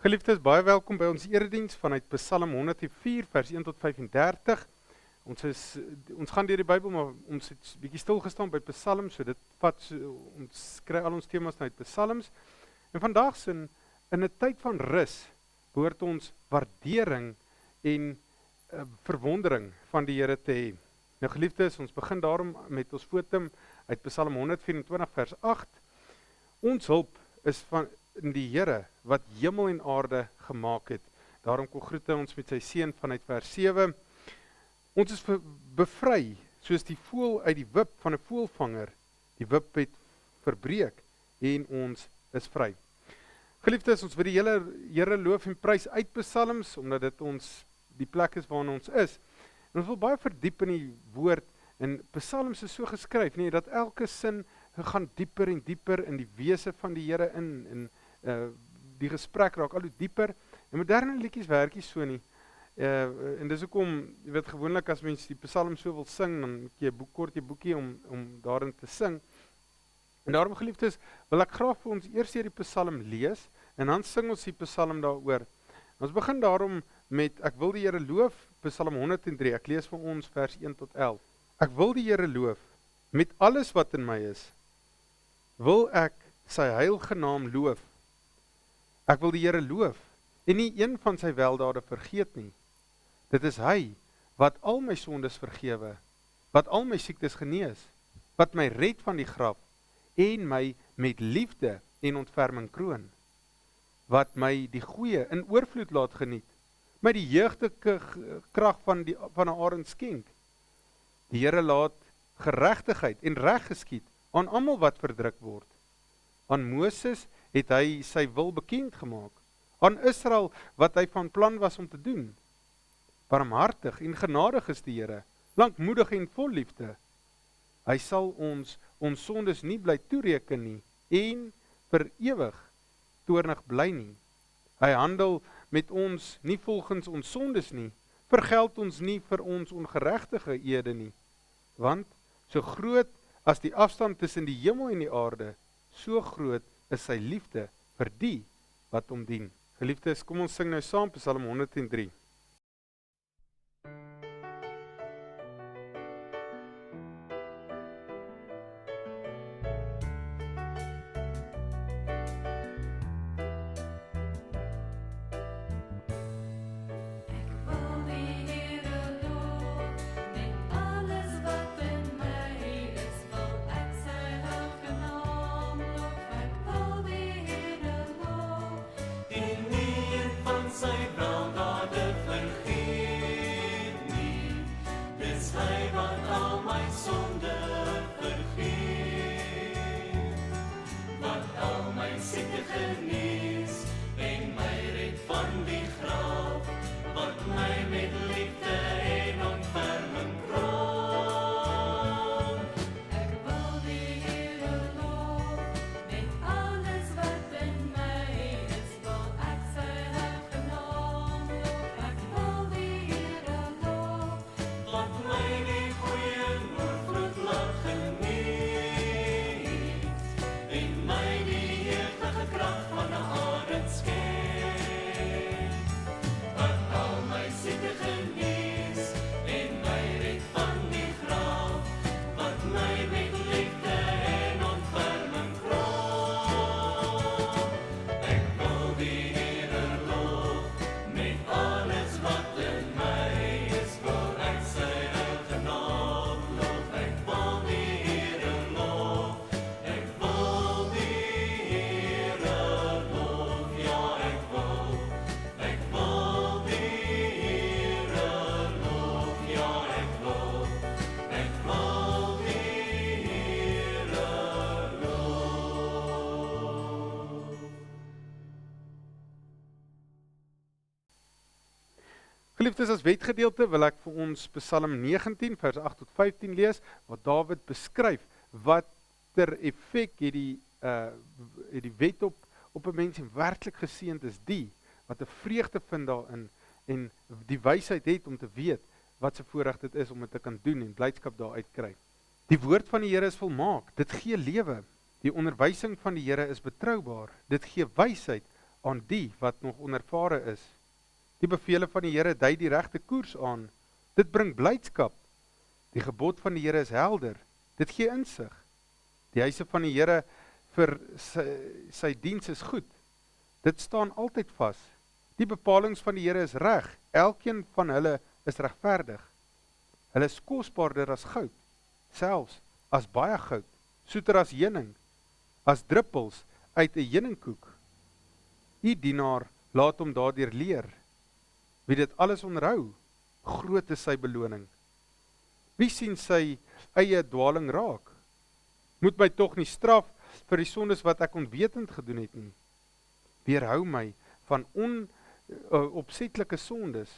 Geliefdes, baie welkom by ons erediens vanuit Psalm 104 vers 1 tot 35. Ons gaan deur die Bybel, maar ons het 'n bietjie stil gestaan by Psalms, so dit vat ons kry al ons temas uit Psalms. En vandag in 'n tyd van rus behoort ons waardering en verwondering van die Here te hê. Nou geliefdes, ons begin daarom met ons fotum uit Psalm 124 vers 8. Ons hulp is van in die Here wat hemel en aarde gemaak het. Daarom kom groete ons met sy seun vanuit vers 7. Ons is bevry soos die voël uit die wip van 'n voëlvanger. Die wip het verbreek en ons is vry. Geliefdes, ons wil die Here loof en prys uit Psalms omdat dit ons die plek is waarin ons is. En ons wil baie verdiep in die woord en Psalms is so geskryf, nee, dat elke sin gaan dieper en dieper in die wese van die Here in en die gesprek raak al hoe dieper. En moderne liedjies werk nie so nie. En dis hoekom, jy weet, gewoonlik as mense die Psalm so wil sing, dan moet jy 'n kort boekie om daarin te sing. En daarom, geliefdes, wil ek graag vir ons eers hier die Psalm lees en dan sing ons die Psalm daaroor. Ons begin daarom met ek wil die Here loof, Psalm 103. Ek lees vir ons vers 1 tot 11. Ek wil die Here loof met alles wat in my is. Wil ek sy heilige naam loof. Ek wil die Here loof en nie een van sy weldade vergeet nie. Dit is hy wat al my sondes vergewe, wat al my siektes genees, wat my red van die graf en my met liefde en ontferming kroon, wat my die goeie in oorvloed laat geniet, my die jeugdige krag van 'n arend skenk. Die Here laat geregtigheid en reg geskied aan almal wat verdruk word. Aan Moses het hy sy wil bekend gemaak, aan Israel wat hy van plan was om te doen. Barmhartig en genadig is die Here, lankmoedig en vol liefde. Hy sal ons sondes nie bly toereken nie en vir ewig toornig bly nie. Hy handel met ons nie volgens ons sondes nie, vergeld ons nie vir ons ongeregtige ede nie, want so groot as die afstand tussen die hemel en die aarde, so groot is sy liefde vir die wat hom dien. Geliefdes, kom ons sing nou saam Psalm 103. Geliefdes, as wetgedeelte wil ek vir ons Psalm 19 vers 8 tot 15 lees, wat Dawid beskryf watter effek het die wet op 'n mens en werklik geseënd is die wat 'n vreugde vind daarin en die wysheid het om te weet wat se voorreg dit is om dit te kan doen en blydskap daaruit kry. Die woord van die Here is volmaak, dit gee lewe. Die onderwysing van die Here is betroubaar, dit gee wysheid aan die wat nog onervare is. Die bevele van die Here dui die regte koers aan. Dit bring blydskap. Die gebod van die Here is helder. Dit gee insig. Die huise van die Here vir sy diens is goed. Dit staan altyd vas. Die bepalings van die Here is reg. Elkeen van hulle is regverdig. Hulle is kosbaarder as goud, selfs as baie goud, soeter as heuning, as druppels uit 'n heuningkoek. U dienaar laat hom daardeur leer. Wie dit alles onderhou, groot is sy beloning. Wie sien sy eie dwaling raak? Moet my tog nie straf vir die sondes wat ek onwetend gedoen het nie. Weerhou my van opsetlike sondes.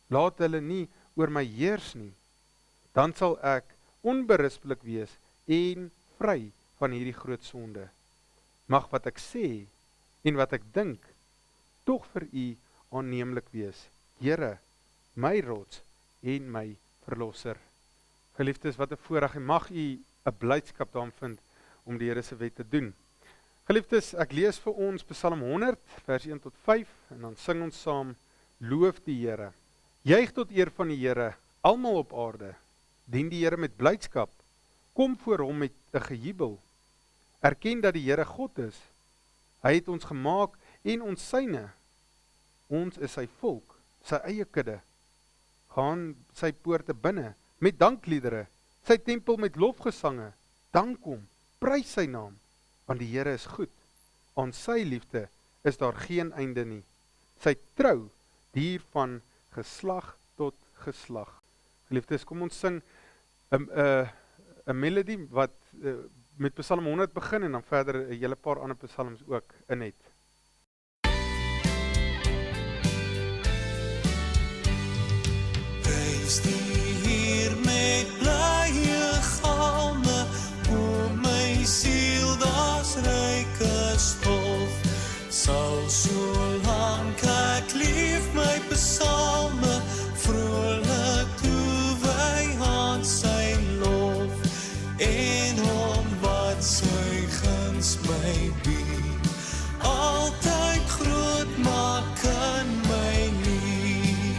Laat hulle nie oor my heers nie. Dan sal ek onberispelik wees en vry van hierdie groot sonde. Mag wat ek sê en wat ek dink tog vir u aanneemlik wees. Here, my rots en my verlosser. Geliefdes, wat 'n voorreg, en mag u 'n blydskap daarin vind om die Here se wet te doen. Geliefdes, ek lees vir ons Psalm 100 vers 1 tot 5 en dan sing ons saam: Loof die Here. Juig tot eer van die Here, almal op aarde. Dien die Here met blydskap. Kom voor hom met 'n gejubel. Erken dat die Here God is. Hy het ons gemaak en ons syne. Ons is sy volk, sy eie kudde. Gaan sy poorte binne met dankliedere, sy tempel met lofgesange. Dank hom, prys sy naam, want die Here is goed. Aan sy liefde is daar geen einde nie. Sy trou duur van geslag tot geslag. Geliefdes, kom ons sing 'n melodie wat met Psalm 100 begin en dan verder 'n hele paar ander psalms ook in het. Prys die Heer met blye galme, o my siel, daar's ryke stof. Sal so lank ek lief my psalme, vrolik toewy aan sy lof, en hom wat sy guns my bied, altyd groot maak in my lied.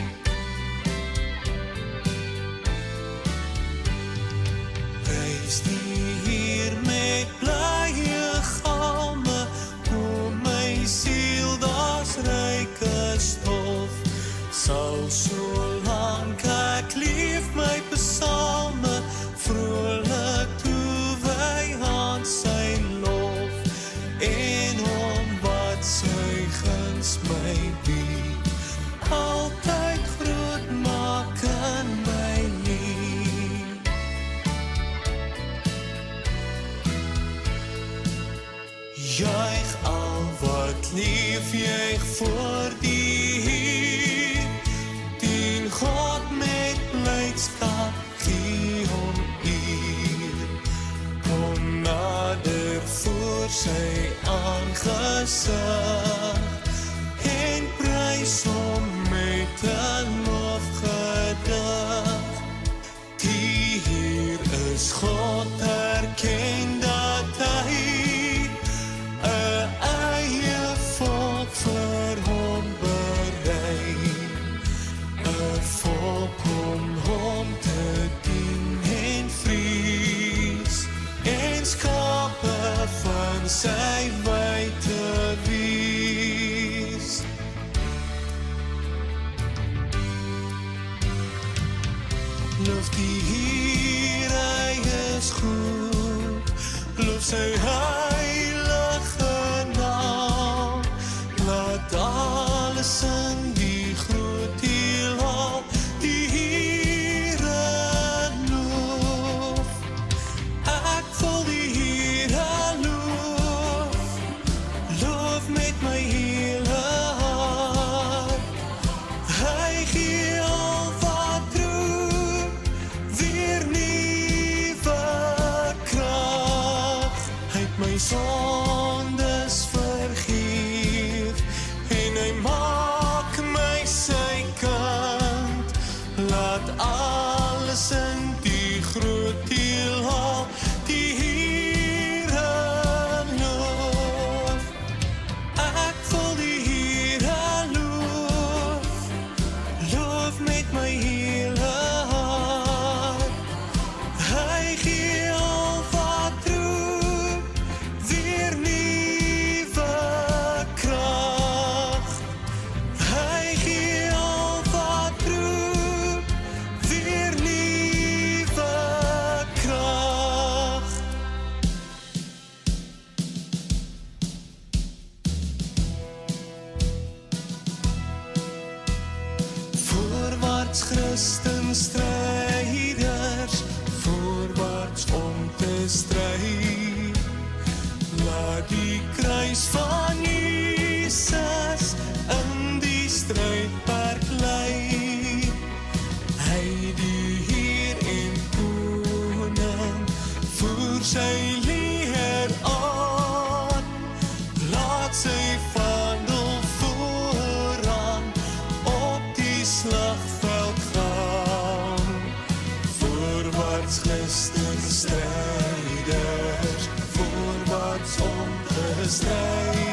Prys die Heer met blye galme, o my siel, daar's ryke stof. Sal so lank ek lief my psalme, vrolik toewy aan sy lof, en hom wat sy guns my bied, altyd groot maak in my lied. Juig al wat lief, juig voor die Heer, dien God met blydskap, gee hom eer. Kom nader voor sy aangesig, en prys hom met 'n lofgedig. Die Heer is God, erken dat hy 'n eie volk vir hom berei, 'n volk om hom te dien en vries, en skape van sy wy te wees. Loof die Heer, hy is goed, loof sy heilige naam, laat alles in die groot heelal die Here loof. Ek wil die Here loof, loof met my hele hart. Hy gee al wat roep, weer nuwe krag. Hy Voorwaarts Christen strijders, voorwaarts om te strijden. Laat die kruis van Jesus in die strijdperk lei. Hy die Heer en Koning voer sy leer aan. Laat sy vaandel vooraan op die slagveld gaan. Voorwaarts Christen strijders, voorwaarts om te stry.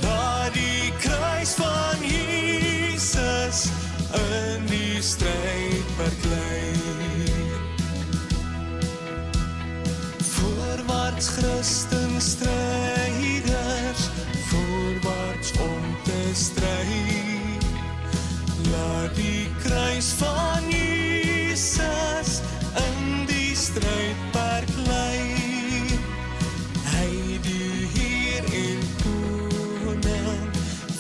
Laat die kruis van Jesus in die strijdperk lei. Voorwaarts Christen strijders, voorwaarts om te stry. Laat die kruis van Jesus in die strijdperk lei. Hy die Heer en Koning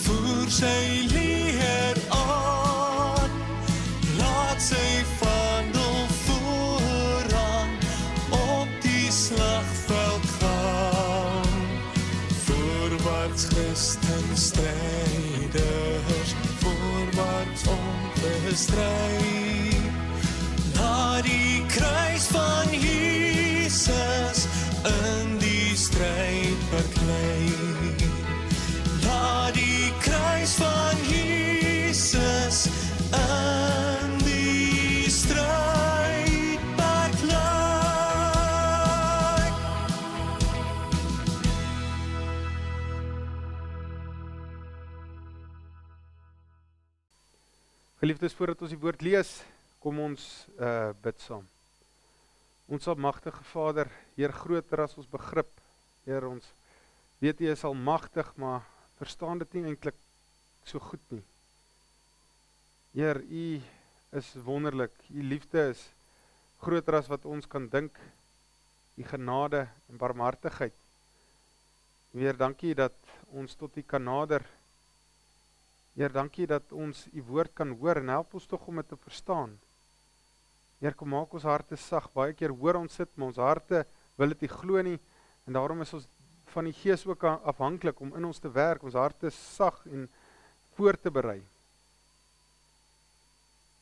voer sy leer aan. Laat sy vaandel vooraan op die slagveld gaan. Voorwaarts Christen strijders, voorwaarts om te stry. Laat die kruis van Jesus in die strijdperk lei. Laat die kruis van Jesus in die strijdperk lei. Geliefdes, voordat ons die woord lees, kom ons bid saam. Ons almagtige Vader, Heer, groter as ons begrip. Heer, ons weet U is almagtig, maar verstaan dit nie eintlik so goed nie. Heer, U is wonderlik. U liefde is groter as wat ons kan dink. U genade en barmhartigheid. Heer, dankie dat ons tot U kan nader. Heer, dankie dat ons U woord kan hoor en help ons tog om dit te verstaan. Heer, kom maak ons harte sag. Baie keer hoor ons sit, maar ons harte wil dit nie glo nie. En daarom is ons van die Gees ook afhanklik om in ons te werk, ons harte sag en voor te berei.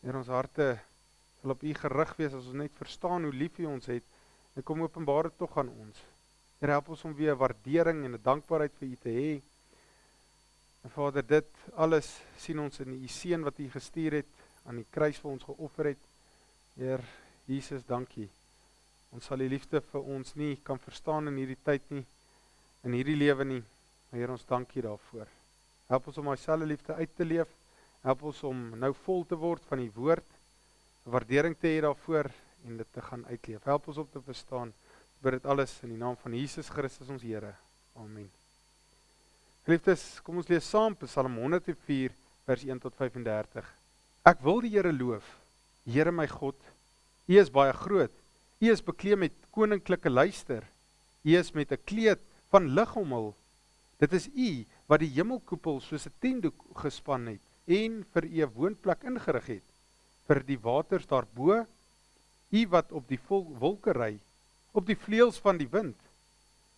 Heer, ons harte sal op U gerig wees as ons net verstaan hoe lief U ons het en kom openbaar dit tog aan ons. Heer, help ons om weer 'n waardering en 'n dankbaarheid vir U te hê. En Vader, dit alles sien ons in U seun wat U gestuur het, aan die kruis vir ons geoffer het. Heer Jesus, dankie. Ons sal die liefde vir ons nie kan verstaan in hierdie tyd nie, in hierdie lewe nie, maar Heer, ons dankie daarvoor. Help ons om dieselfde liefde uit te leef, help ons om nou vol te word van die woord, waardering te hê daarvoor en dit te gaan uitleef. Help ons om te verstaan, bid dit alles in die naam van Jesus Christus ons Here. Amen. Geliefdes, kom ons lees saam Psalm 104 vers 1 tot 35. Ek wil die Here loof, Here my God, U is baie groot, U is bekleed met koninklike luister, U is met 'n kleed van lig om hul. Dit is U wat die hemelkoepel soos 'n tentdoek gespan het en vir U 'n woonplek ingerig het, vir die waters daarbo, U wat op die wolke ry, op die vleuels van die wind,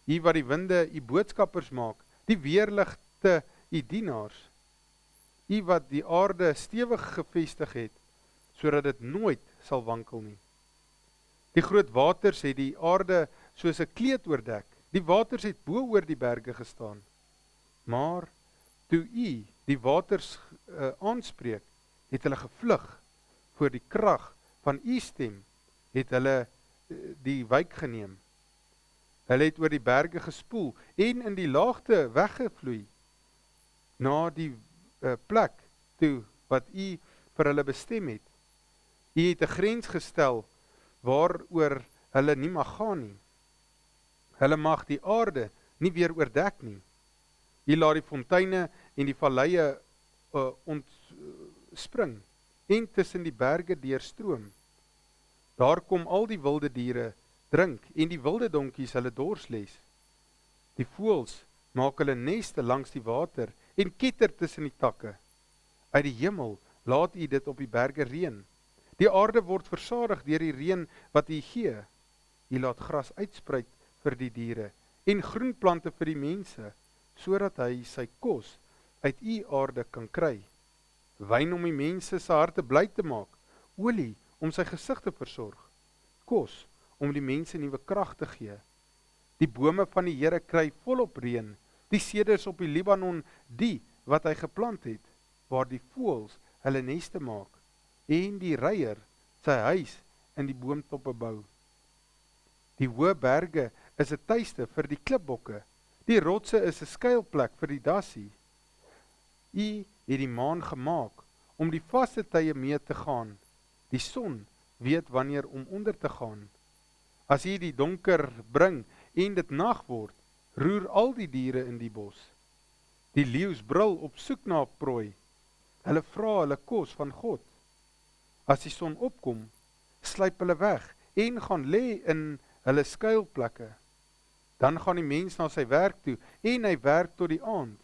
U wat die winde U boodskappers maak, die weerligte U dienaars, U wat die aarde stewig gevestig het, sodat dit nooit sal wankel nie. Die groot waters het die aarde soos 'n kleed oordek, die waters het bo oor die berge gestaan. Maar toe U die waters aanspreek, het hulle gevlug voor die krag van U stem, het hulle die wyk geneem. Hulle het oor die berge gespoel en in die laagte weggevloei, na die plek toe wat U vir hulle bestem het. U het 'n grens gestel waaroor hulle nie mag gaan nie. Hulle mag die aarde nie weer oordek nie. U laat die fonteine en die valleie ontspring en tussen die berge deurstroom. Daar kom al die wilde diere drink en die wilde donkies hulle dors les. Die voëls maak hulle neste langs die water en ketter tussen die takke. Uit die hemel laat U dit op die berge reën. Die aarde word versadig deur die reën wat U gee. U laat gras uitspruit vir die diere en groenplante vir die mense, sodat hy sy kos uit U aarde kan kry. Wyn om die mense se harte bly te maak, olie om sy gesig te versorg, kos om die mense nuwe krag te gee. Die bome van die Here kry volop reën, die seders op die Libanon, die wat hy geplant het, waar die voëls hulle neste maak, en die reier sy huis in die boomtoppe bou. Die hoë berge is 'n tuiste vir die klipbokke, die rotse is 'n skuilplek vir die dassie. U het die maan gemaak om die vaste tye mee te gaan. Die son weet wanneer om onder te gaan. As U die donker bring en dit nag word, roer al die diere in die bos. Die leeu's brul op soek na prooi. Hulle vra hulle kos van God. As die son opkom, sluip hulle weg en gaan lê in hulle skuilplekke. Dan gaan die mens na sy werk toe en hy werk tot die aand.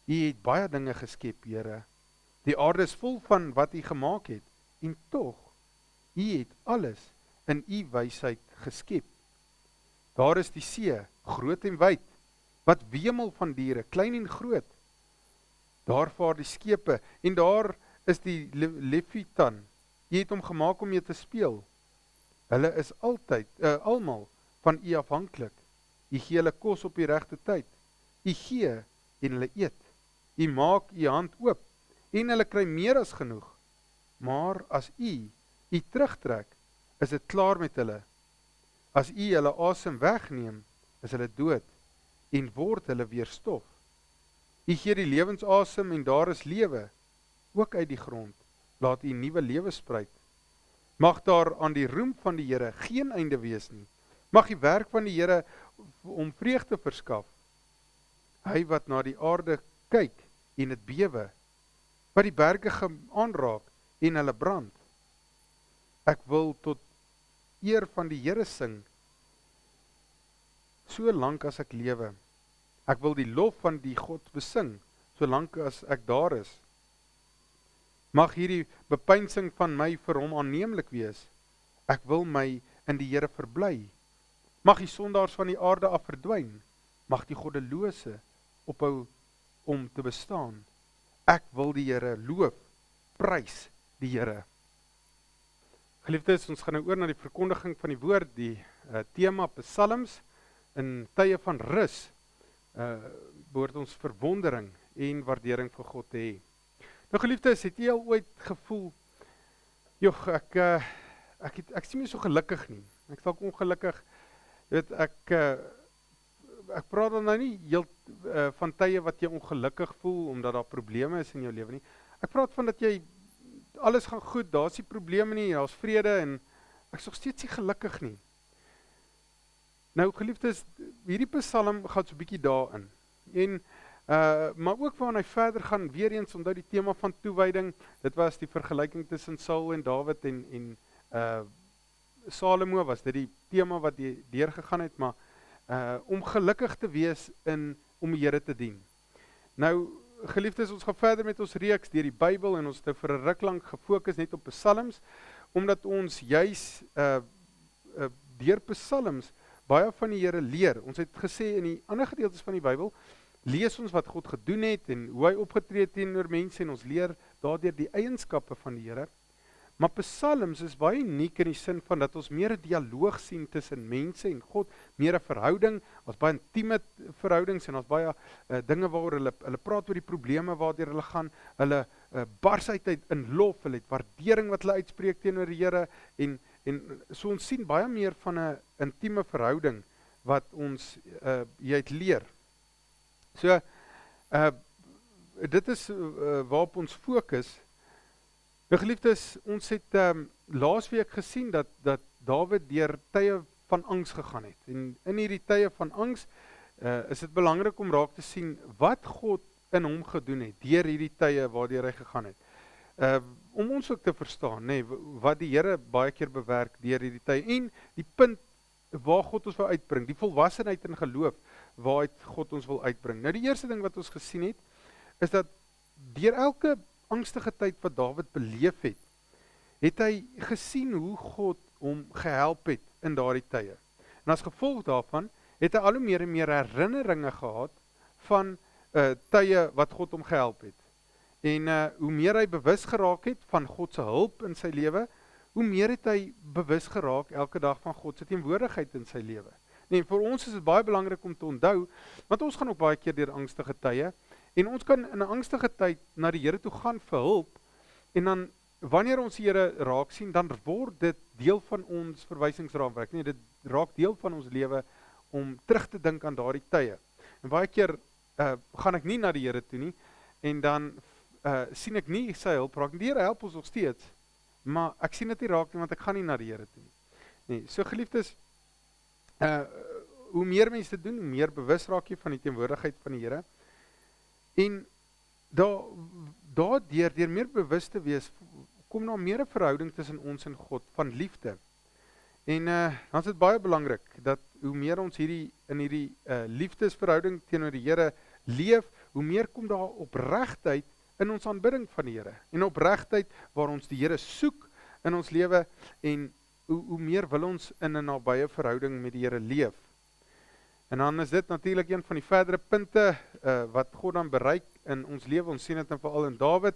U het baie dinge geskep, Here. Die aarde is vol van wat U gemaak het, en tog, U het alles in U wysheid geskep. Daar is die see, groot en wyd, wat wemel van diere, klein en groot. Daar vaar die skepe, en daar is die Leviathan. U het hom gemaak om mee te speel. Hulle is almal van U afhanklik. U gee hulle kos op die regte tyd. U gee en hulle eet. U maak U hand oop en hulle kry meer as genoeg. Maar as U terugtrek, is dit klaar met hulle. As U hulle asem wegneem, is hulle dood en word hulle weer stof. U gee die lewensasem en daar is lewe, ook uit die grond. Laat U nuwe lewe spruit. Mag daar aan die roem van die Here geen einde wees nie. Mag die werk van die Here om vreugde verskaf. Hy wat na die aarde kyk en dit bewe, wat die berge aanraak en hulle brand. Ek wil tot eer van die Here sing, so lank as ek lewe. Ek wil die lof van die God besing, so lank as ek daar is. Mag hierdie bepeinsing van my vir hom aanneemlik wees. Ek wil my in die Here verbly. Mag die sondaars van die aarde af verdwyn. Mag die goddelose ophou om te bestaan. Ek wil die Here loof, prys die Here. Geliefdes, ons gaan nou oor na die verkondiging van die woord, die tema Psalms. In tye van rus behoort ons verwondering en waardering vir God te hê. Nou geliefdes, het jy al ooit gevoel, joh, ek is nie meer so gelukkig nie. Ek is dalk ongelukkig. Jy weet, ek praat dan nou nie van tye wat jy ongelukkig voel omdat daar probleme is in jou lewe nie. Ek praat van dat jy alles gaan goed, daar's nie probleme nie, daar's vrede en ek is nog steeds nie gelukkig nie. Nou geliefdes, hierdie Psalm gaan so 'n bietjie daarin. En maar ook waarna hy verder gaan, weer eens onthou die tema van toewyding. Dit was die vergelyking tussen Saul en Dawid en Salomo was dit die tema wat deurgegaan het, maar om gelukkig te wees om die Here te dien. Nou geliefdes, ons gaan verder met ons reeks deur die Bybel en ons het nou vir 'n ruk lank gefokus net op Psalms, omdat ons juis deur Psalms baie van die Here leer. Ons het gesê in die ander gedeeltes van die Bybel lees ons wat God gedoen het en hoe hy opgetree het teenoor mense en ons leer daardeur die eienskappe van die Here. Maar Psalms is baie uniek in die sin van dat ons meer 'n dialoog sien tussen mense en God, meer 'n verhouding, ons baie intieme verhoudings en ons baie dinge waaroor hulle praat oor die probleme waardeur hulle gaan, hulle bars uit in lof, hulle het waardering wat hulle uitspreek teenoor die Here en so ons sien baie meer van 'n intieme verhouding wat ons uit leer. So, dit is waarop ons fokus. Nou geliefdes, ons het laasweek gesien dat Dawid deur tye van angs gegaan het. En in hierdie tye van angs is dit belangrik om raak te sien wat God in hom gedoen het deur hierdie tye waardeur hy gegaan het. Om ons ook te verstaan, wat die Here baie keer bewerk deur hierdie tye en die punt waar God ons wil uitbring, die volwassenheid in geloof waaruit God ons wil uitbring. Nou die eerste ding wat ons gesien het, is dat deur elke angstige tyd wat Dawid beleef het hy gesien hoe God hom gehelp het in daardie tye. En as gevolg daarvan het hy al hoe meer en meer herinneringe gehad van tye wat God hom gehelp het. En hoe meer hy bewus geraak het van God se hulp in sy lewe, hoe meer het hy bewus geraak elke dag van God se teenwoordigheid in sy lewe. Nee, vir ons is dit baie belangrik om te onthou, want ons gaan ook baie keer deur angstige tye, en ons kan in 'n angstige tyd na die Here toe gaan vir hulp, en dan wanneer ons die Here raak sien, dan word dit deel van ons verwysingsraamwerk. Nee, dit raak deel van ons lewe om terug te dink aan daardie tye. En baie keer gaan ek nie na die Here toe nie, en dan sien ek nie sy hulp raak. Die Here help ons nog steeds, maar ek sien dit nie raak nie, want ek gaan nie na die Here toe nie. Nee, so geliefdes, hoe meer mense dit doen, hoe meer bewus raak jy van die teenwoordigheid van die Here. En deur meer bewus te wees, kom daar meer 'n verhouding tussen ons en God, van liefde. En dan is dit baie belangrik, dat hoe meer ons in hierdie liefdesverhouding teenoor die Here leef, hoe meer kom daar opregtheid in ons aanbidding van die Here. En opregtheid waar ons die Here soek in ons lewe, en hoe meer wil ons in 'n nabye verhouding met die Here leef. En dan is dit natuurlik een van die verdere punte wat God dan bereik in ons lewe. Ons sien dit dan veral in Dawid,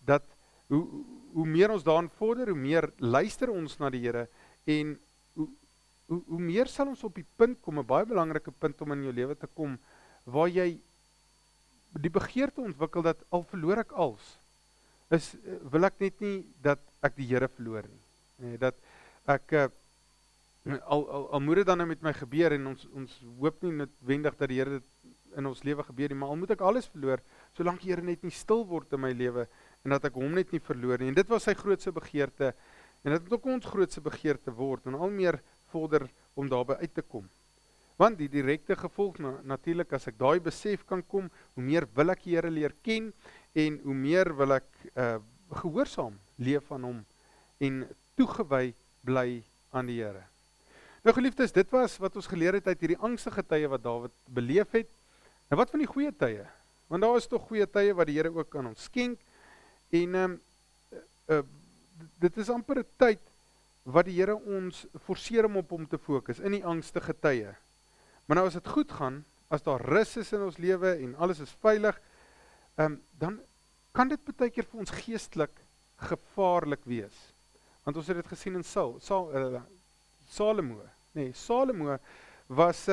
dat hoe meer ons daarin vorder, hoe meer luister ons na die Here, en hoe meer sal ons op die punt kom, 'n baie belangrike punt om in jou lewe te kom, waar jy die begeerte ontwikkel dat al verloor ek alles, wil ek net nie dat ek die Here verloor nie. Nee, dat ek al moet dit dan nou met my gebeur, en ons hoop nie noodwendig dat die Here dit in ons lewe gebeur nie, maar al moet ek alles verloor, solank die Here net nie stil word in my lewe, en dat ek hom net nie verloor nie. En dit was sy grootste begeerte, en dit moet ook ons grootste begeerte word, en al meer vorder om daarby uit te kom. Want die direkte gevolg, natuurlik, as ek daai besef kan kom, hoe meer wil ek die Here leer ken, en hoe meer wil ek gehoorsaam leef aan hom, en toegewy bly aan die Here. Nou geliefdes, dit was wat ons geleer het uit hierdie angstige tye wat Dawid beleef het. Nou wat van die goeie tye? Want daar is tog goeie tye wat die Here ook aan ons skenk, en dit is amper 'n tyd wat die Here ons forceer om op hom te fokus, in die angstige tye. Maar nou as dit goed gaan, as daar rus is in ons lewe, en alles is veilig, dan kan dit baie keer vir ons geestelik gevaarlik wees. Want ons het dit gesien in Salomo. Nee, Salomo was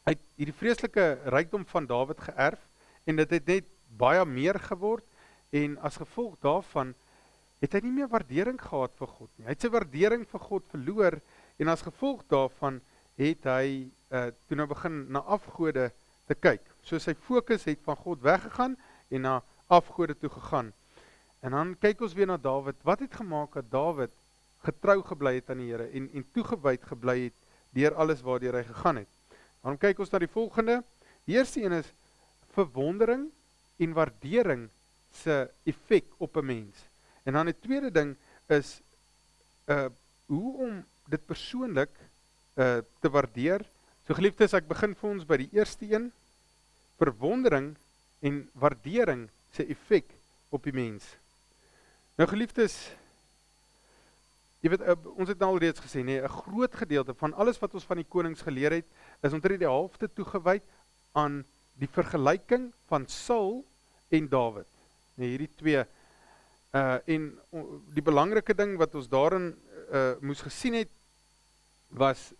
uit hierdie vreeslike rykdom van Dawid geërf, en dit het net baie meer geword, en as gevolg daarvan het hy nie meer waardering gehad vir God nie. Hy het sy waardering vir God verloor, en as gevolg daarvan het hy toe nou begin na afgode te kyk. So sy fokus het van God weggegaan en na afgode toe gegaan. En dan kyk ons weer na Dawid. Wat het gemaak dat Dawid getrou gebly het aan die Here, en toegewyd gebly het deur alles waardeur hy gegaan het? Dan kyk ons na die volgende. Die eerste een is verwondering en waardering se effek op 'n mens. En dan die tweede ding is hoe om dit persoonlik te waardeer. So geliefdes, ek begin vir ons by die eerste een. Verwondering en waardering se effek op die mens. Nou geliefdes, jy weet, ons het nou al reeds gesê, nee, 'n groot gedeelte van alles wat ons van die konings geleer het, is omtrent die helfte toegewyd aan die vergelyking van Saul en Dawid. Nee, hierdie twee. En die belangrike ding wat ons daarin moes gesien het, was,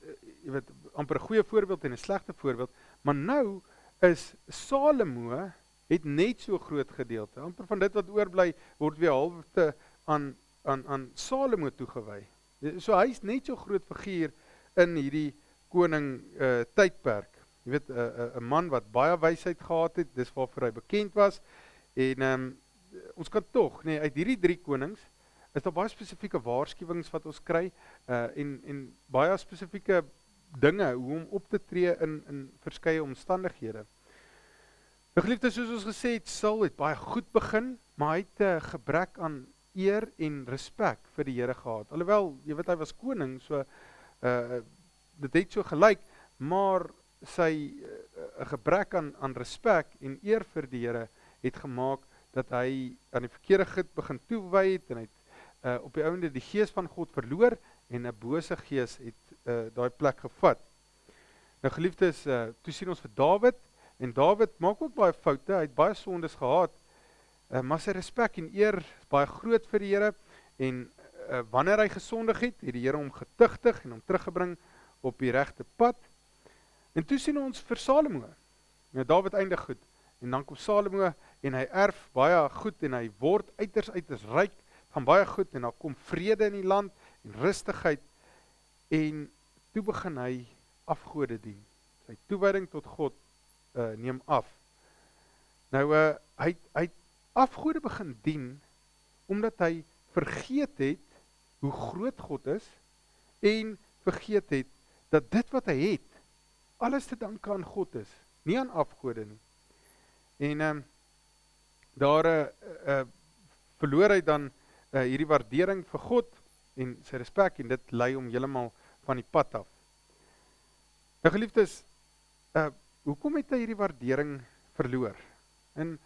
jy weet, amper 'n goeie voorbeeld en 'n slegte voorbeeld, maar nou is Salomo het net so groot gedeelte, amper van dit wat oorbly, word weer halfte aan Salomo toegewy. So hy is net so groot figuur in hierdie koning tydperk. Jy weet, 'n man wat baie wysheid gehad het, dis waarvoor hy bekend was, en ons kan tog, nee, uit hierdie 3 konings, is daar baie spesifieke waarskuwings wat ons kry, en baie spesifieke dinge, hoe om op te tree in verskeie omstandighede. Nou geliefdes, soos ons gesê het, Saul het baie goed begin, maar hy het gebrek aan eer en respek vir die Here gehad. Alhoewel, jy weet, hy was koning, so dit het so gelyk, maar sy gebrek aan respek en eer vir die Here het gemaak dat hy aan die verkeerde goed begin toewy het en hy het op die ouende die gees van God verloor en 'n bose gees het daai plek gevat. Nou geliefdes, toe sien ons vir Dawid en Dawid maak ook baie foute, hy het baie sondes gehad, maar sy respek en eer is baie groot vir die Here en wanneer hy gesondig het die Here hom getuigtig en hom teruggebring op die regte pad. En toe sien ons vir Salomo. Nou Dawid eindig goed en dan kom Salomo en hy erf baie goed en hy word uiters ryk van baie goed en dan kom vrede in die land en rustigheid en toe begin hy afgode dien. Sy toewyding tot God neem af. Nou hy het afgode begin dien omdat hy vergeet het hoe groot God is en vergeet het dat dit wat hy het alles te danke aan God is, nie aan afgode nie. En daar verloor hy dan hierdie waardering vir God en sy respek en dit lei hom heeltemal van die pad af. Nou geliefdes, hoekom het hy hierdie waardering verloor? En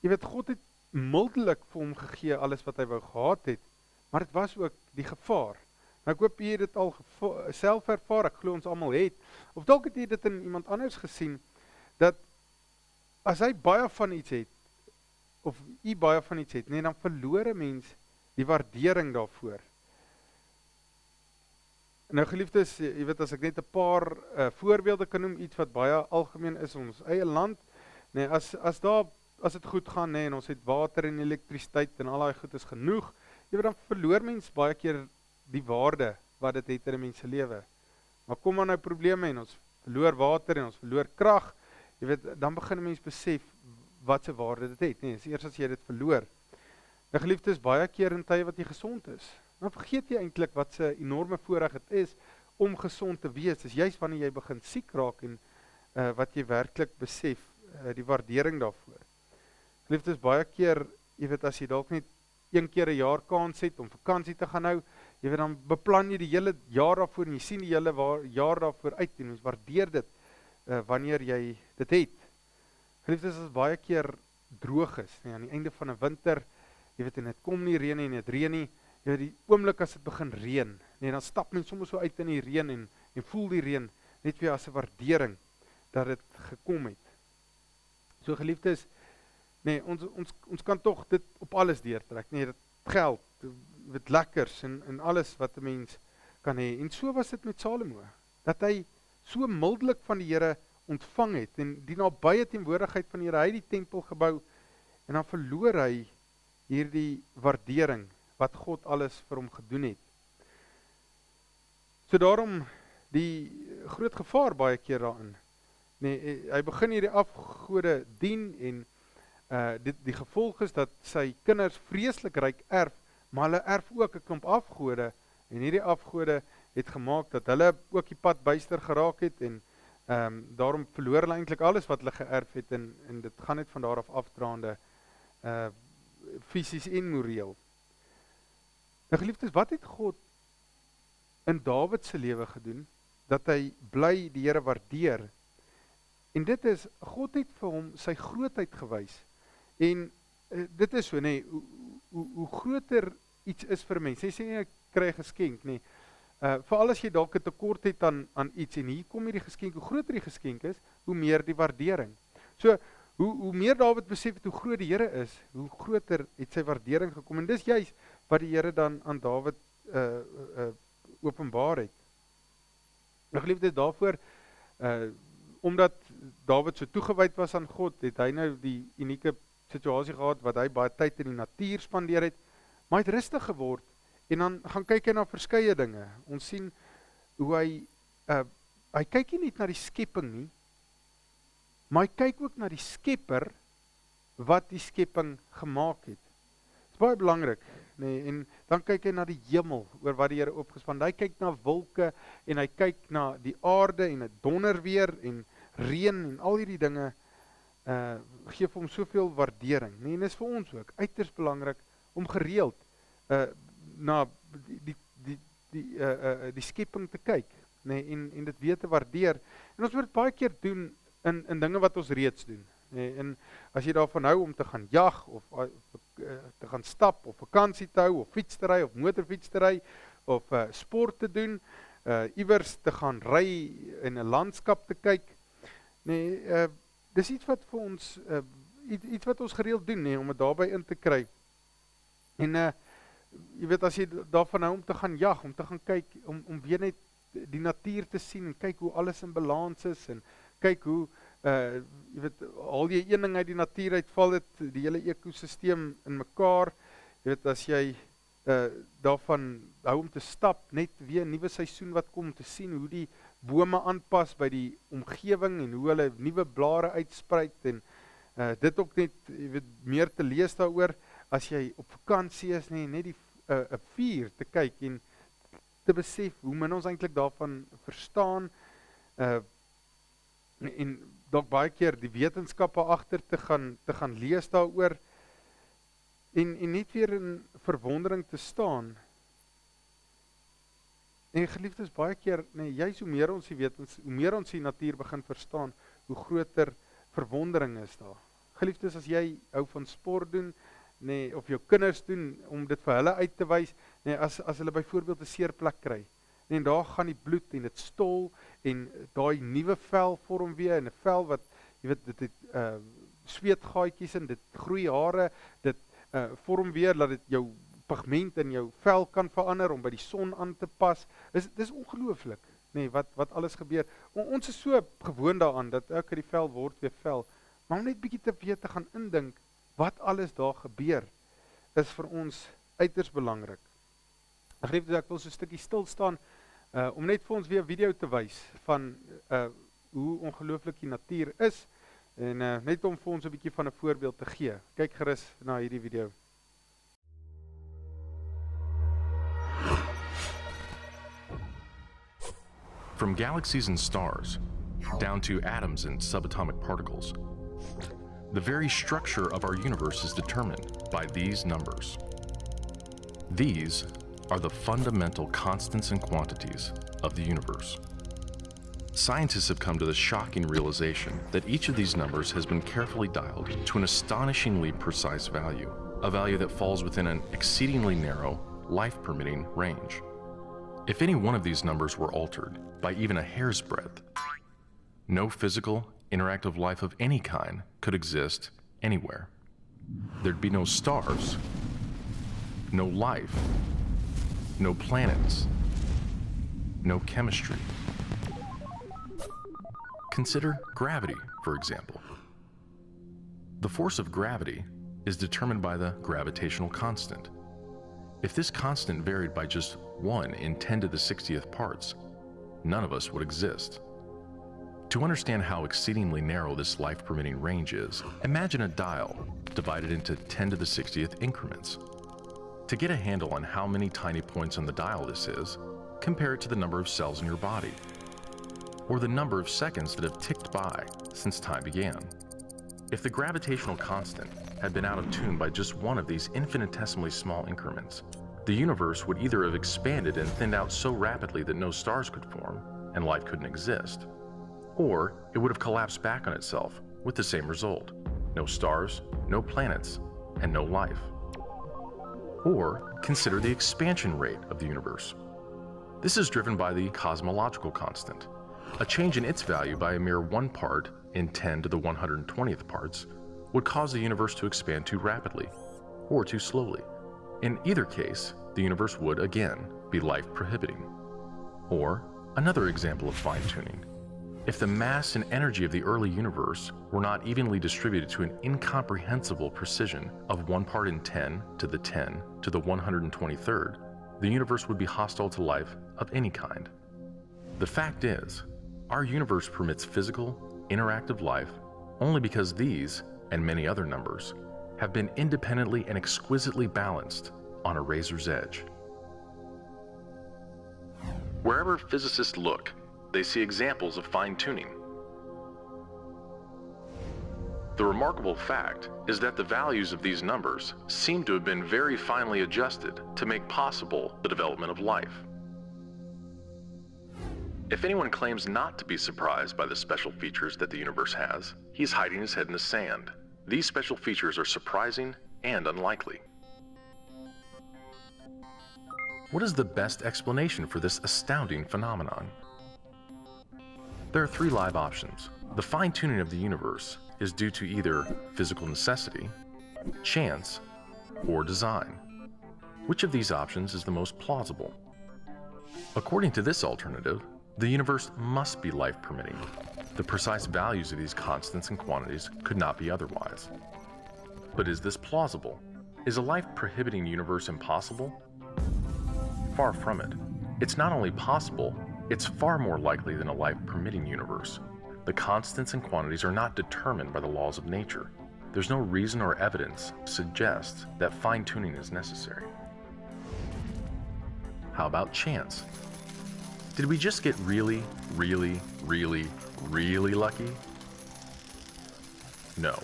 jy weet, God het mildelik vir hom gegee alles wat hy wou gehad het, maar dit was ook die gevaar. Nou ek hoop jy het dit al self ervaar, ek glo ons almal het, of dalk het jy dit in iemand anders gesien, dat as hy baie van iets het, of jy baie van iets het, nee, dan verloor 'n mens die waardering daarvoor. Nou geliefdes, jy weet, as ek net 'n paar voorbeelde kan noem, iets wat baie algemeen is in ons eie land, nee, as dit goed gaan, nee, en ons het water en elektrisiteit en al daai goed is genoeg, jy weet, dan verloor mens baie keer die waarde wat dit het in 'n mens se lewe. Maar kom maar nou probleme en ons verloor water en ons verloor krag, jy weet, dan begin 'n mens besef wat se waarde dit het, nee, eers as jy dit verloor. Nou geliefdes, baie keer in tye wat jy gesond is, dan vergeet jy eintlik wat se enorme voorreg dit is om gesond te wees. Dis juist wanneer jy begin siek raak en wat jy werklik besef, die waardering daarvoor. Geliefdes, baie keer, jy weet, as jy dalk net een keer 'n jaar kans het om vakansie te gaan hou, jy weet, dan beplan jy die hele jaar daarvoor en jy sien die hele jaar daarvoor uit en jy waardeer dit wanneer jy dit het. Geliefdes, as baie keer droog is, nee, aan die einde van 'n winter, jy weet, en dit kom nie reën nie en dit reën nie, jy weet, die oomblik as dit begin reën, nee, dan stap mens soms so uit in die reën en voel die reën net weer as 'n waardering dat dit gekom het. So geliefdes, nee, ons kan tog dit op alles deurtrek, nee, dit geld, dit lekkers en alles wat 'n mens kan hê. En so was dit met Salomo, dat hy so mildelik van die Here ontvang het en die nabye teenwoordigheid van die Here, hy het die tempel gebou en dan verloor hy hierdie waardering wat God alles vir hom gedoen het. So daarom die groot gevaar baie keer daarin. Nee, hy begin hierdie afgode dien en die gevolg is dat sy kinders vreeslik ryk erf, maar hulle erf ook 'n klomp afgode en hierdie afgode het gemaak dat hulle ook die pad byster geraak het en daarom verloor hulle eintlik alles wat hulle geërf het en dit gaan net van daar af afdraande fisies en moreel. Nou geliefdes, wat het God in Dawid se lewe gedoen, dat hy bly die Here waardeer? En dit is, God het vir hom sy grootheid gewys. En dit is so, nee, hoe groter iets is vir mense, sê nie, ek kry 'n geskenk, nee, veral as jy dalk 'n tekort het aan iets, en hier kom hierdie geskenk, hoe groter die geskenk is, hoe meer die waardering. So, hoe meer Dawid besef het hoe groot die Here is, hoe groter het sy waardering gekom, en dis juist wat die Here dan aan Dawid openbaar het. Nou geliefdes, daarvoor, omdat Dawid so toegewyd was aan God, het hy nou die unieke situasie gehad, wat hy baie tyd in die natuur spandeer het, maar hy het rustig geword, en dan gaan kyk hy na verskeie dinge. Ons sien hoe hy kyk nie net na die skepping nie, maar hy kyk ook na die skepper, wat die skepping gemaak het. Dit is baie belangrik, nee, en dan kyk hy na die hemel, oor wat die Here opgespan. Hy kyk na wolke, en hy kyk na die aarde, en het donderweer, en reën, en al hierdie dinge, gee vir hom soveel waardering. Nee, en is vir ons ook uiters belangrik, om gereeld, na die skepping te kyk, nee, en dit weet te waardeer. En ons moet dit baie keer doen, in dinge wat ons reeds doen. En as jy daarvan hou om te gaan jag of te gaan stap of vakansie te hou of fiets te ry of motorfiets te ry of sport te doen, iewers te gaan ry en 'n landskap te kyk. Dis iets wat vir ons iets wat ons gereeld doen, om dit daarby in te kry. En jy weet, as jy daarvan hou om te gaan jag, om te gaan kyk, om weer net die natuur te sien en kyk hoe alles in balans is en kyk hoe jy weet, al jy een ding uit die natuur uitval dit die hele ekosisteem in mekaar. Jy weet, as jy daarvan hou om te stap, net weer 'n nuwe seisoen wat kom, om te sien hoe die bome aanpas by die omgewing en hoe hulle nuwe blare uitspruit en dit ook net, jy weet, meer te lees daaroor as jy op vakansie is, net die 'n vuur te kyk en te besef hoe min ons eintlik daarvan verstaan en dalk baie keer die wetenskappe agter te gaan lees daaroor en net weer in verwondering te staan. En geliefdes, baie keer, juis hoe meer ons weet, hoe meer ons die natuur begin verstaan, hoe groter verwondering is daar. Geliefdes, as jy hou van sport doen, of jou kinders doen, om dit vir hulle uit te wys, as hulle byvoorbeeld 'n seerplek kry, en daar gaan die bloed en dit stol, en daai nuwe vel vorm weer, en 'n vel wat, jy weet, dit het sweetgaatjies in, dit groei hare, dit vorm weer, dat dit jou pigment in jou vel kan verander, om by die son aan te pas. Dis ongelooflik, wat alles gebeur. Ons is so gewoon daaraan, dat die vel word weer vel, maar om net bietjie te weet, te gaan indink, wat alles daar gebeur, is vir ons uiters belangrik. Ek wil so 'n stukkie stil staan, om net vir ons weer 'n video te wys, van hoe ongelooflik die natuur is, en net om vir ons 'n bietjie van 'n voorbeeld te gee. Kyk gerus na hierdie video. From galaxies and stars, down to atoms and subatomic particles, the very structure of our universe is determined by these numbers. These are the fundamental constants and quantities of the universe. Scientists have come to the shocking realization that each of these numbers has been carefully dialed to an astonishingly precise value, a value that falls within an exceedingly narrow, life-permitting range. If any one of these numbers were altered by even a hair's breadth, no physical, interactive life of any kind could exist anywhere. There'd be no stars, no life, no planets, no chemistry. Consider gravity, for example. The force of gravity is determined by the gravitational constant. If this constant varied by just 1 in 10 to the 60th parts, none of us would exist. To understand how exceedingly narrow this life-permitting range is, imagine a dial divided into 10 to the 60th increments. To get a handle on how many tiny points on the dial this is, compare it to the number of cells in your body, or the number of seconds that have ticked by since time began. If the gravitational constant had been out of tune by just one of these infinitesimally small increments, the universe would either have expanded and thinned out so rapidly that no stars could form and life couldn't exist, or it would have collapsed back on itself with the same result: no stars, no planets, and no life. Or consider the expansion rate of the universe. This is driven by the cosmological constant. A change in its value by a mere 1 part in 10 to the 120th parts would cause the universe to expand too rapidly or too slowly. In either case, the universe would again be life-prohibiting. Or another example of fine-tuning. If the mass and energy of the early universe were not evenly distributed to an incomprehensible precision of 1 part in 10 to the 10 to the 123rd, the universe would be hostile to life of any kind. The fact is, our universe permits physical, interactive life only because these, and many other numbers, have been independently and exquisitely balanced on a razor's edge. Wherever physicists look, they see examples of fine-tuning. The remarkable fact is that the values of these numbers seem to have been very finely adjusted to make possible the development of life. If anyone claims not to be surprised by the special features that the universe has, he's hiding his head in the sand. These special features are surprising and unlikely. What is the best explanation for this astounding phenomenon? There are 3 live options. The fine-tuning of the universe is due to either physical necessity, chance, or design. Which of these options is the most plausible? According to this alternative, the universe must be life-permitting. The precise values of these constants and quantities could not be otherwise. But is this plausible? Is a life-prohibiting universe impossible? Far from it. It's not only possible, it's far more likely than a life-permitting universe. The constants and quantities are not determined by the laws of nature. There's no reason or evidence to suggest that fine-tuning is necessary. How about chance? Did we just get really lucky? No.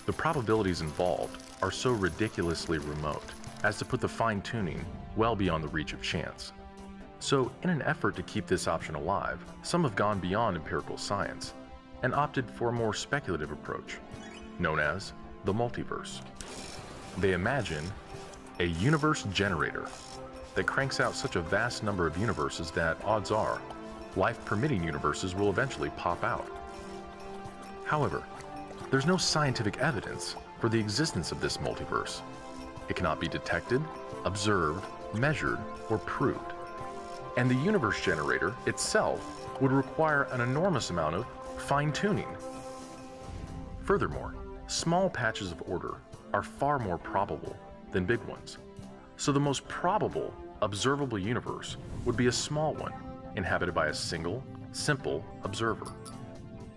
The probabilities involved are so ridiculously remote as to put the fine-tuning well beyond the reach of chance. So, in an effort to keep this option alive, some have gone beyond empirical science and opted for a more speculative approach, known as the multiverse. They imagine a universe generator that cranks out such a vast number of universes that, odds are, life-permitting universes will eventually pop out. However, there's no scientific evidence for the existence of this multiverse. It cannot be detected, observed, measured, or proved. And the universe generator itself would require an enormous amount of fine-tuning. Furthermore, small patches of order are far more probable than big ones. So the most probable observable universe would be a small one, inhabited by a single, simple observer.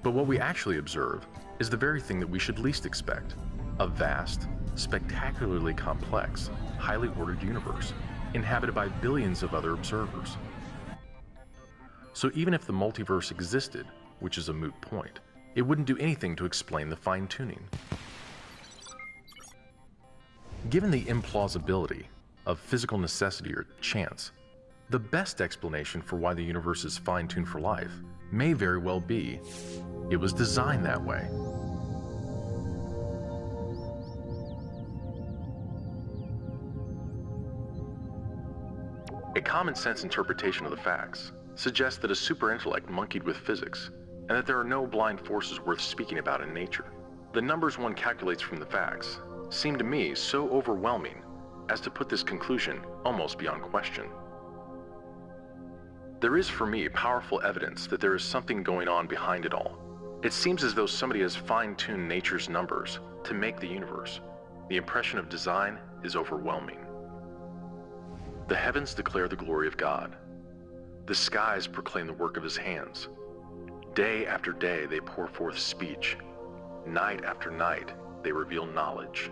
But what we actually observe is the very thing that we should least expect: a vast, spectacularly complex, highly ordered universe, inhabited by billions of other observers. So even if the multiverse existed, which is a moot point, it wouldn't do anything to explain the fine-tuning. Given the implausibility of physical necessity or chance, the best explanation for why the universe is fine-tuned for life may very well be it was designed that way. A common-sense interpretation of the facts suggests that a superintellect monkeyed with physics, and that there are no blind forces worth speaking about in nature. The numbers one calculates from the facts seem to me so overwhelming as to put this conclusion almost beyond question. There is for me powerful evidence that there is something going on behind it all. It seems as though somebody has fine-tuned nature's numbers to make the universe. The impression of design is overwhelming. The heavens declare the glory of God. The skies proclaim the work of his hands. Day after day they pour forth speech. Night after night they reveal knowledge.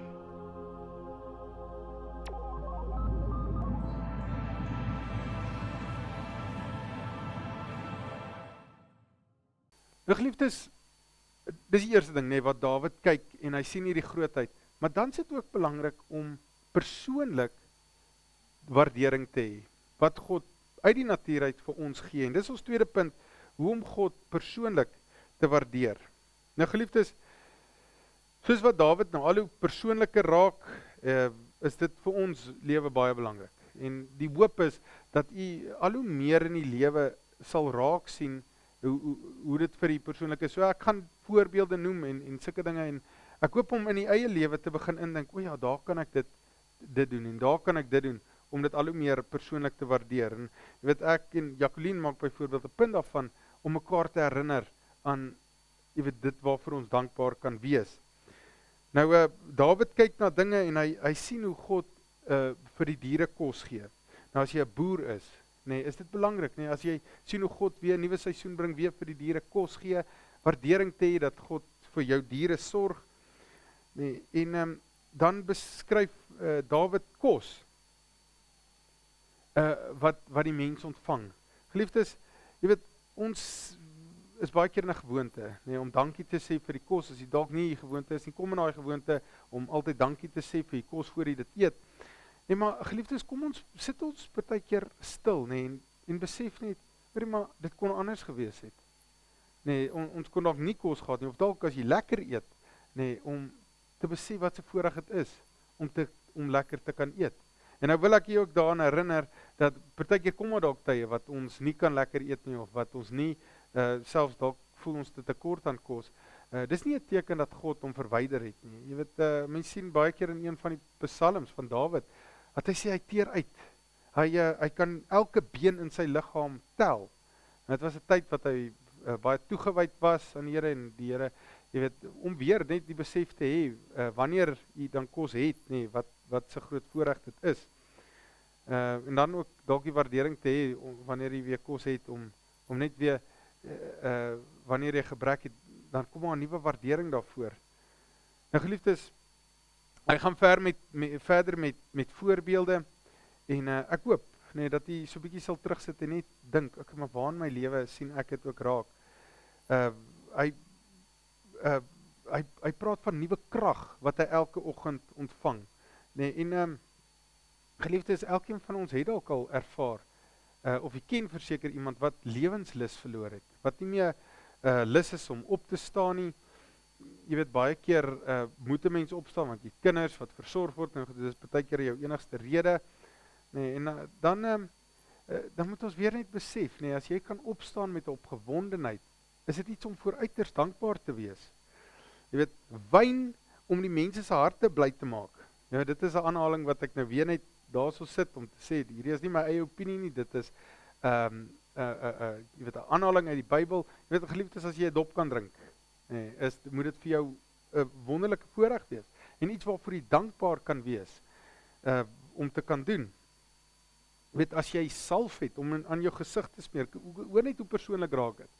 Nou geliefdes, dis die eerste ding, wat Dawid kyk en hy sien hierdie grootheid, maar dan is dit ook belangrik om persoonlik waardering te hê, wat God uit die natuur uit vir ons gee, en dis ons tweede punt, hoe om God persoonlik te waardeer. Nou geliefdes, soos wat Dawid nou al hoe persoonliker raak, is dit vir ons lewe baie belangrik, en die hoop is, dat u al hoe meer in die lewe sal raak sien, hoe dit vir die persoonlik is. So ek gaan voorbeelde noem en sulke dinge, en ek hoop om in die eie lewe te begin indink, o ja, daar kan ek dit doen, en daar kan ek dit doen, om dit al hoe meer persoonlik te waardeer. En jy weet, ek en Jacqueline maak byvoorbeeld 'n punt daarvan, om mekaar te herinner aan, jy weet, dit waarvoor ons dankbaar kan wees. Nou, Dawid kyk na dinge, en hy sien hoe God vir die diere kos gee. Nou as jy 'n boer is, is dit belangrik, as jy sien hoe God weer 'n nuwe seisoen bring, weer vir die diere kos gee, waardering te hê dat God vir jou diere sorg, en dan beskryf Dawid kos, wat die mens ontvang. Geliefdes, jy weet, ons is baie keer in 'n gewoonte, om dankie te sê vir die kos, as jy dalk nie die gewoonte is, en kom in daai gewoonte, om altyd dankie te sê vir die kos voor jy dit eet. Maar geliefdes, kom ons, sit ons partykeer stil, en besef net, hoorie maar, dit kon anders gewees het. Nee, ons kon dalk nie kos gehad nie, of dalk as jy lekker eet, nee, om te besef wat se voorreg dit is, om lekker te kan eet. En nou wil ek jou ook daaraan herinner, dat partykeer kom maar dalk tye, wat ons nie kan lekker eet nie, of wat ons nie, selfs dalk voel ons te tekort aan kos. Dis nie 'n teken dat God hom verwyder het nie. Jy weet, mense sien baie keer in een van die psalms van Dawid, dat hy sê hy teer uit. Hy kan elke been in sy liggaam tel. En dit was 'n tyd wat hy baie toegewyd was aan die Here, en die Here, jy weet, om weer net die besef te hê, wanneer jy dan kos het, nee, wat se groot voorreg dit is. En dan ook dalk die waardering te hê, wanneer jy weer kos het, om net weer, wanneer jy gebrek het, dan kom maar 'n nuwe waardering daarvoor. Nou geliefdes, ek gaan verder met voorbeelde, en ek hoop, nee, dat jy so 'n bietjie sal terugsit en net dink, okay, maar waar in my lewe sien ek dit ook raak. Hy praat van nuwe krag wat hy elke oggend ontvang. Nee, en geliefdes, elkeen van ons het dalk al ervaar, of jy ken verseker iemand wat lewenslus verloor het, wat nie meer lus is om op te staan nie. Jy weet, baie keer moet 'n mens opstaan, want jy kinders wat versorg word, en dit is baie keer jou enigste rede. Nee, en dan moet ons weer net besef, nee, as jy kan opstaan met opgewondenheid, is dit iets om voor uiters dankbaar te wees. Jy weet, wyn om die mense se harte bly te maak. Ja, dit is 'n aanhaling wat ek nou weer net daarso sit om te sê, hierdie is nie my eie opinie nie, dit is jy weet, 'n aanhaling uit die Bybel. Jy weet, geliefdes, as jy 'n dop kan drink, nee, moet dit vir jou 'n wonderlike voorreg wees, en iets waarvoor jy dankbaar kan wees, om te kan doen. Jy weet, as jy salf het om aan jou gesig te smeer, hoor net hoe persoonlik raak dit.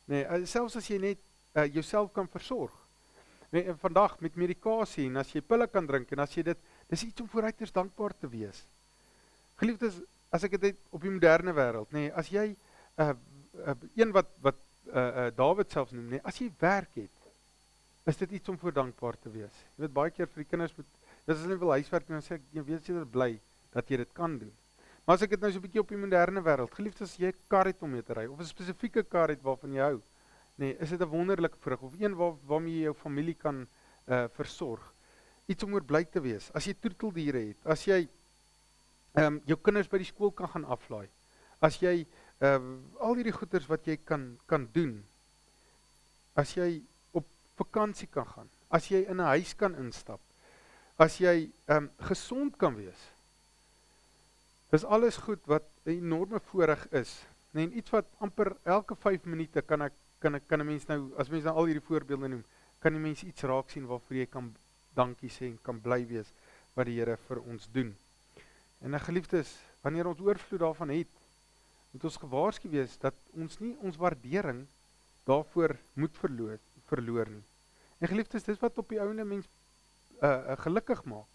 Nee, selfs as jy net jouself kan versorg. Nee, en vandag met medikasie, en as jy pille kan drink, en as jy dis iets om vooruiters dankbaar te wees. Geliefdes, as ek dit op die moderne wêreld, nee, as jy een wat Dawid selfs noem, nee, as jy werk het, is dit iets om voor dankbaar te wees. Jy weet, baie keer vir die kinders as hulle wil huiswerk doen, dan sê ek, jy weet jy bly dat jy dit kan doen. Maar as ek dit nou so 'n bietjie op die moderne wêreld, geliefdes, as jy 'n kar het om mee te ry, of 'n spesifieke kar het waarvan jy hou, nee, is dit 'n wonderlike voorreg, of een waarmee jy jou familie kan versorg. Iets om oor bly te wees. As jy troeteldiere het, as jy jou kinders by die skool kan gaan aflaai, as jy al hierdie goeders wat jy kan doen, as jy op vakansie kan gaan, as jy in 'n huis kan instap, as jy gesond kan wees, dis alles goed wat 'n enorme voorreg is. Nee, en iets wat amper elke 5 minute kan 'n mens nou, as mens nou al hierdie voorbeelde noem, kan die mens iets raak sien waarvoor jy kan dankie sê en kan bly wees wat die Here vir ons doen. En geliefdes, wanneer ons oorvloed daarvan het, moet ons gewaarsku wees dat ons nie ons waardering daarvoor moet verloor nie. En geliefdes, dis wat op die ouende mens gelukkig maak,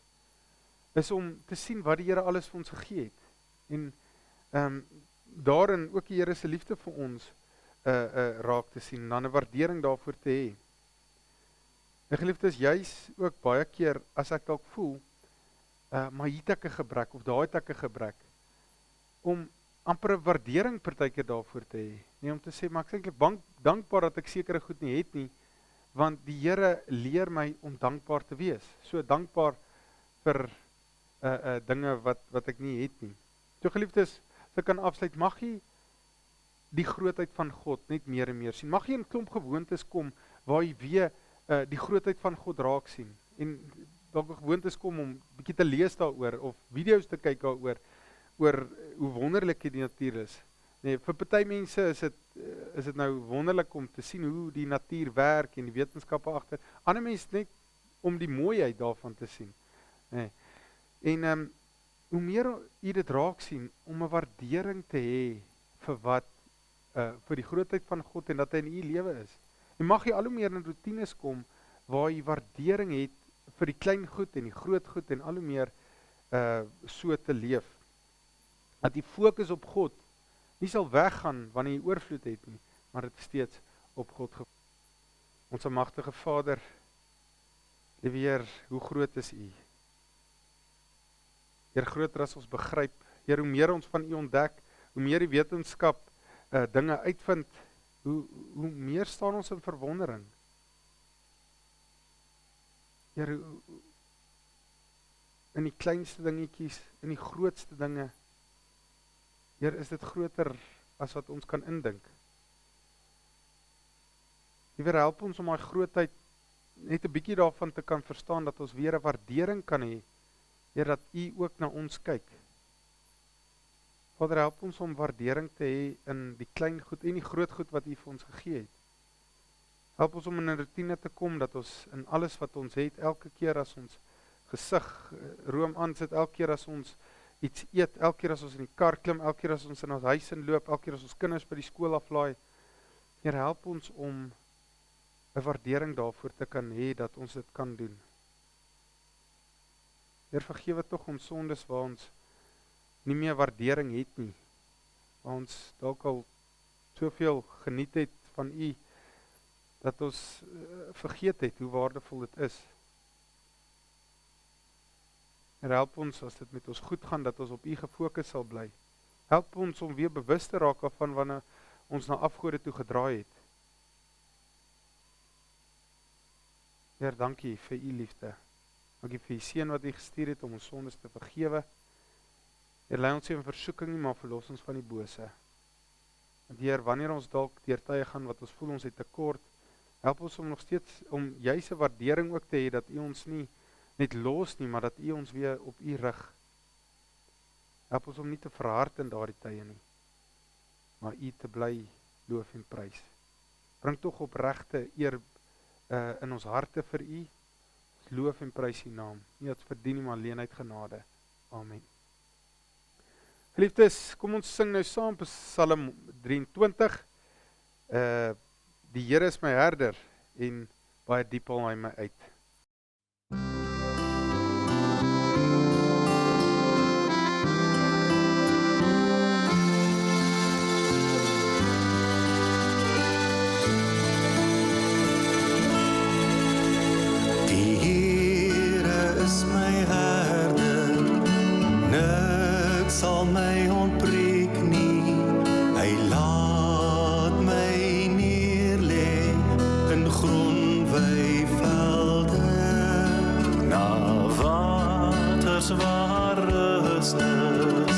is om te sien wat die Here alles vir ons gegee het. En daarin ook die Here se liefde vir ons raak te sien, dan 'n waardering daarvoor te hê. En geliefdes, juis ook baie keer as ek dalk voel, maar hier het ek 'n gebrek, of daar het ek 'n gebrek, om amper 'n waardering partykeer daarvoor te hê. Nee, om te sê, maar ek is eintlik dankbaar dat ek sekere goed nie het nie, want die Here leer my om dankbaar te wees. So dankbaar vir dinge wat ek nie het nie. So geliefdes, as ek kan afsluit, mag jy die grootheid van God net meer en meer sien. Mag jy in 'n klomp gewoontes kom waar jy weer die grootheid van God raak sien. En dalk gewoontes kom om bietjie te lees daaroor of video's te kyk daaroor oor hoe wonderlik die natuur is. Nee, vir party mense is dit nou wonderlik om te sien hoe die natuur werk en die wetenskappe agter. Ander mense net om die mooiheid daarvan te sien. Nee. En hoe meer jy dit raak sien, om 'n waardering te hê vir die grootheid van God en dat hy in u lewe is. En mag jy al hoe meer in routines kom waar jy waardering het vir die klein goed en die groot goed en al hoe meer so te leef. Dat die fokus op God nie sal weggaan wanneer jy oorvloed het nie, maar dit steeds op God gefok. Ons almagtige Vader, liewe Heer, hoe groot is U? Heer, groter as ons begryp. Heer, hoe meer ons van U ontdek, hoe meer die wetenskap dinge uitvind, hoe meer staan ons in verwondering. Here, in die kleinste dingetjies, in die grootste dinge, Here, is dit groter as wat ons kan indink. Here, help ons om daai grootheid net 'n bietjie daarvan te kan verstaan, dat ons weer 'n waardering kan hê, Here, dat U ook na ons kyk. Vader, help ons om waardering te hê in die klein goed en die groot goed wat U vir ons gegee het. Help ons om in 'n rotine te kom, dat ons in alles wat ons het, elke keer as ons gesig room aansit, elke keer as ons iets eet, elke keer as ons in die kar klim, elke keer as ons in ons huis inloop, elke keer as ons kinders by die skool aflaai, Here, help ons om 'n waardering daarvoor te kan hê, dat ons dit kan doen. Heer, vergewe tog ons sondes waar ons nie meer waardering het nie, waar ons dalk al soveel geniet het van U, dat ons vergeet het hoe waardevol dit is. En help ons as dit met ons goed gaan, dat ons op U gefokus sal bly. Help ons om weer bewus te raak van wanneer ons na afgode toe gedraai het. Heer, dankie vir U liefde. Dankie vir U seun wat U gestuur het om ons sondes te vergewe. Heer, lei ons nie in versoeking nie, maar verlos ons van die bose. Want Heer, wanneer ons dalk deur tye gaan wat ons voel ons het tekort, help ons om nog steeds om juis 'n waardering ook te hê, dat U ons nie net los nie, maar dat U ons weer op U rig. Help ons om nie te verhard in daardie tye nie, maar U te bly loof en prys. Bring tog opregte eer in ons harte vir U. Loof en prys U naam. Nie dat verdien nie, maar alleen uit genade. Amen. Geliefdes, kom ons sing nou saam Psalm 23. Die Here is my herder en baie diep haal hy my uit. Sal my ontbreek nie, hy laat my neerlê in groen weivelde, na waters waar rus is,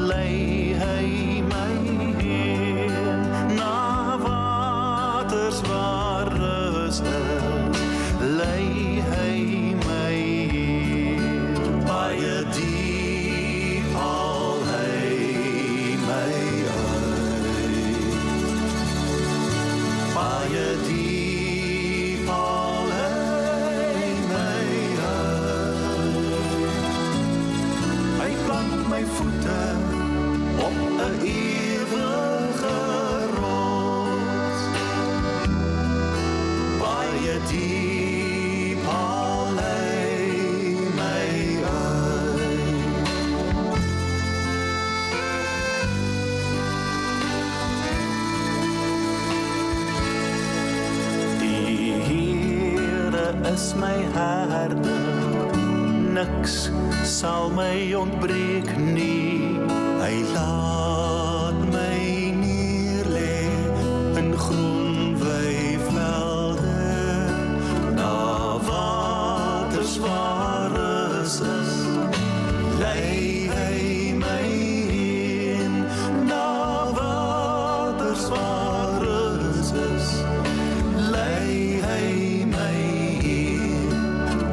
lei hy my heen, na waters waar rus is, lei hy my heen, baie diep haal hy my uit, baie diep haal hy my uit, hy plant my voete op 'n ewige rots, baie diep haal hy my uit. Die Here is my herder, niks sal my ontbreek nie, hy laat my neerlê in groen weivelde, na waters waar rus is, lei hy my heen, na waters waar rus is, lei hy my heen,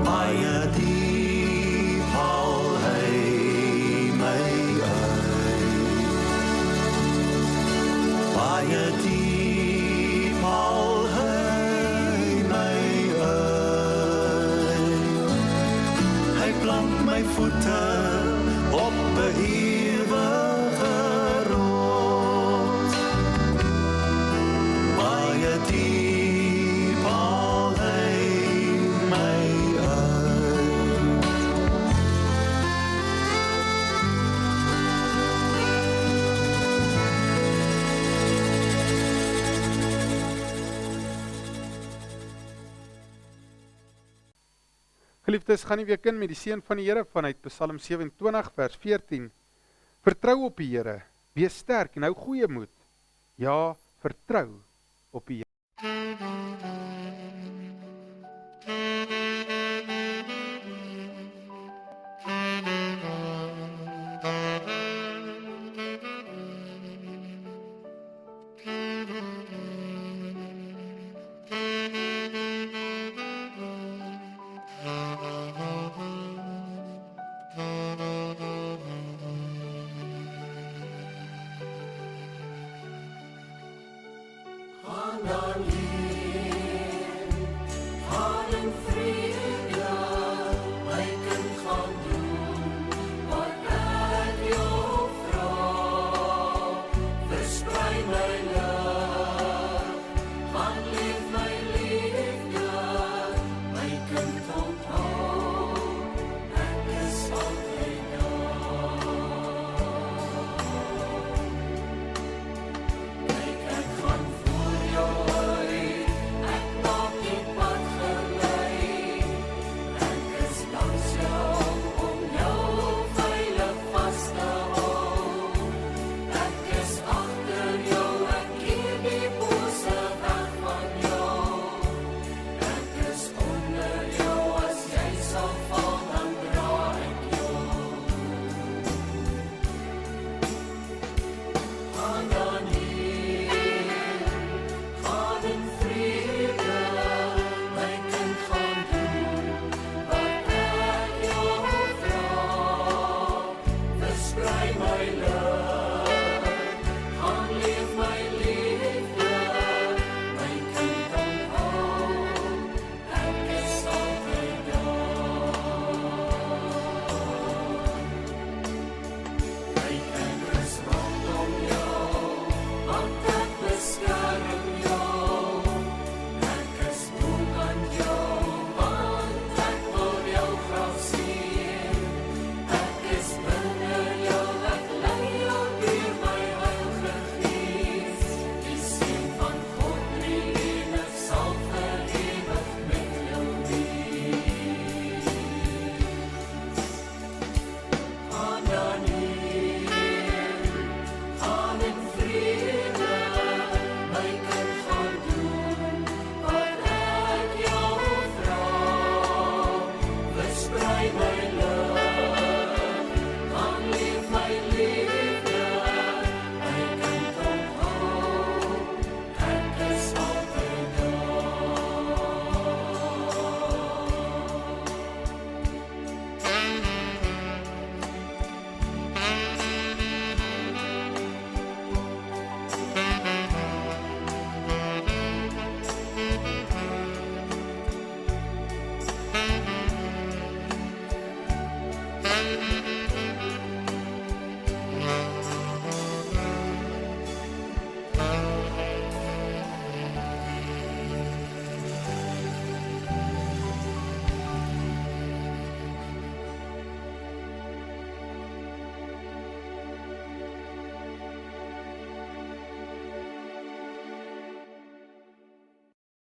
baie diep haal hy my uit, baie diep haal hy my uit, hy plant my voete op 'n ewige rots, baie diep haal hy my uit. Geliefdes, gaan die week in met die seën van die Here vanuit Psalm 27 vers 14. Vertrou op die Here, wees sterk en hou goeie moed. Ja, vertrou op die Gaan dan heen, gaan in vrede.